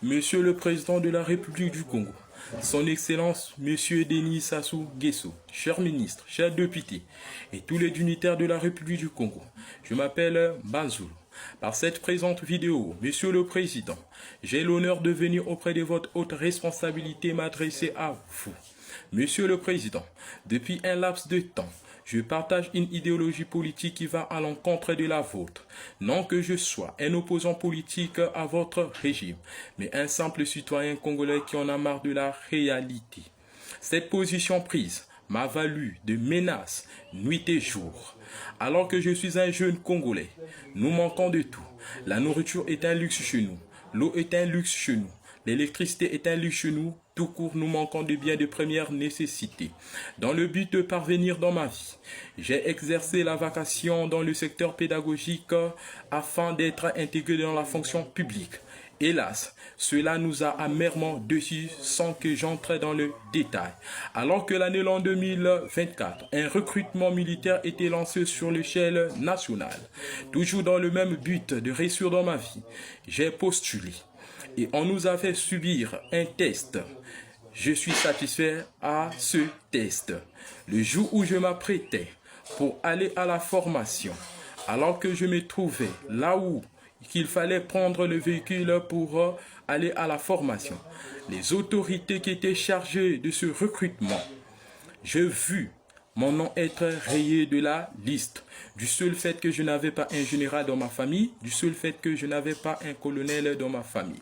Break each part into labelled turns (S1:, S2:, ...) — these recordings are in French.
S1: Monsieur le Président de la République du Congo, Son Excellence Monsieur Denis Sassou Nguesso, chers ministres, chers députés et tous les dignitaires de la République du Congo, je m'appelle Banzoul. Par cette présente vidéo, Monsieur le Président, j'ai l'honneur de venir auprès de votre haute responsabilité m'adresser à vous. Monsieur le Président, depuis un laps de temps, je partage une idéologie politique qui va à l'encontre de la vôtre. Non que je sois un opposant politique à votre régime, mais un simple citoyen congolais qui en a marre de la réalité. Cette position prise m'a valu de menaces nuit et jour. Alors que je suis un jeune Congolais, nous manquons de tout. La nourriture est un luxe chez nous. L'eau est un luxe chez nous. L'électricité est un luxe chez nous. Tout court, nous manquons de biens de première nécessité. Dans le but de parvenir dans ma vie, j'ai exercé la vacation dans le secteur pédagogique afin d'être intégré dans la fonction publique. Hélas, cela nous a amèrement déçus sans que j'entre dans le détail. Alors que l'année 2024, un recrutement militaire était lancé sur l'échelle nationale. Toujours dans le même but de réussir dans ma vie, j'ai postulé. Et on nous a fait subir un test. Je suis satisfait à ce test. Le jour où je m'apprêtais pour aller à la formation, alors que je me trouvais là où qu'il fallait prendre le véhicule pour aller à la formation, les autorités qui étaient chargées de ce recrutement, j'ai vu mon nom être rayé de la liste, du seul fait que je n'avais pas un général dans ma famille, du seul fait que je n'avais pas un colonel dans ma famille.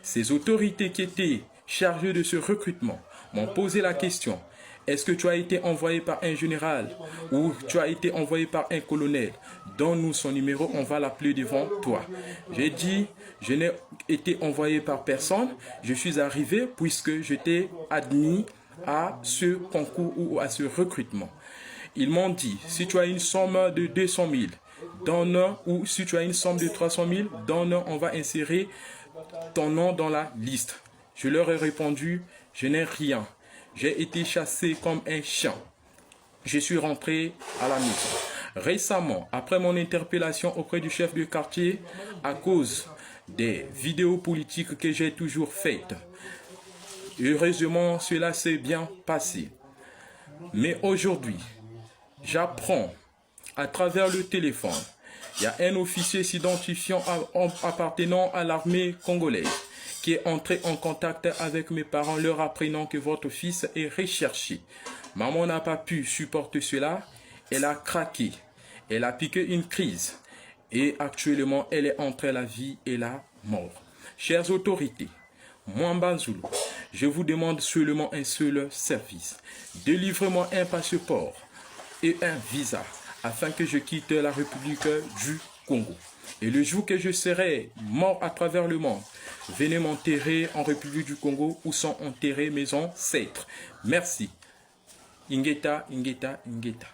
S1: Ces autorités qui étaient chargées de ce recrutement m'ont posé la question: est-ce que tu as été envoyé par un général ou tu as été envoyé par un colonel? Donne-nous son numéro, on va l'appeler devant toi. J'ai dit, je n'ai été envoyé par personne, je suis arrivé puisque j'étais admis à ce concours ou à ce recrutement. Ils m'ont dit, si tu as une somme de 200 000, donne, ou si tu as une somme de 300 000, donne, on va insérer ton nom dans la liste. Je leur ai répondu, je n'ai rien. J'ai été chassé comme un chien. Je suis rentré à la maison. Récemment, après mon interpellation auprès du chef de quartier, à cause des vidéos politiques que j'ai toujours faites, heureusement, cela s'est bien passé. Mais aujourd'hui, j'apprends à travers le téléphone, il y a un officier s'identifiant appartenant à l'armée congolaise qui est entré en contact avec mes parents, leur apprenant que votre fils est recherché. Maman n'a pas pu supporter cela, elle a craqué, elle a piqué une crise et actuellement elle est entre la vie et la mort. Chères autorités, moi Banzoul, je vous demande seulement un seul service. Délivrez-moi un passeport et un visa afin que je quitte la République du Congo. Et le jour que je serai mort à travers le monde, venez m'enterrer en République du Congo où sont enterrés mes ancêtres. Merci. Ingeta, Ingeta, Ingeta.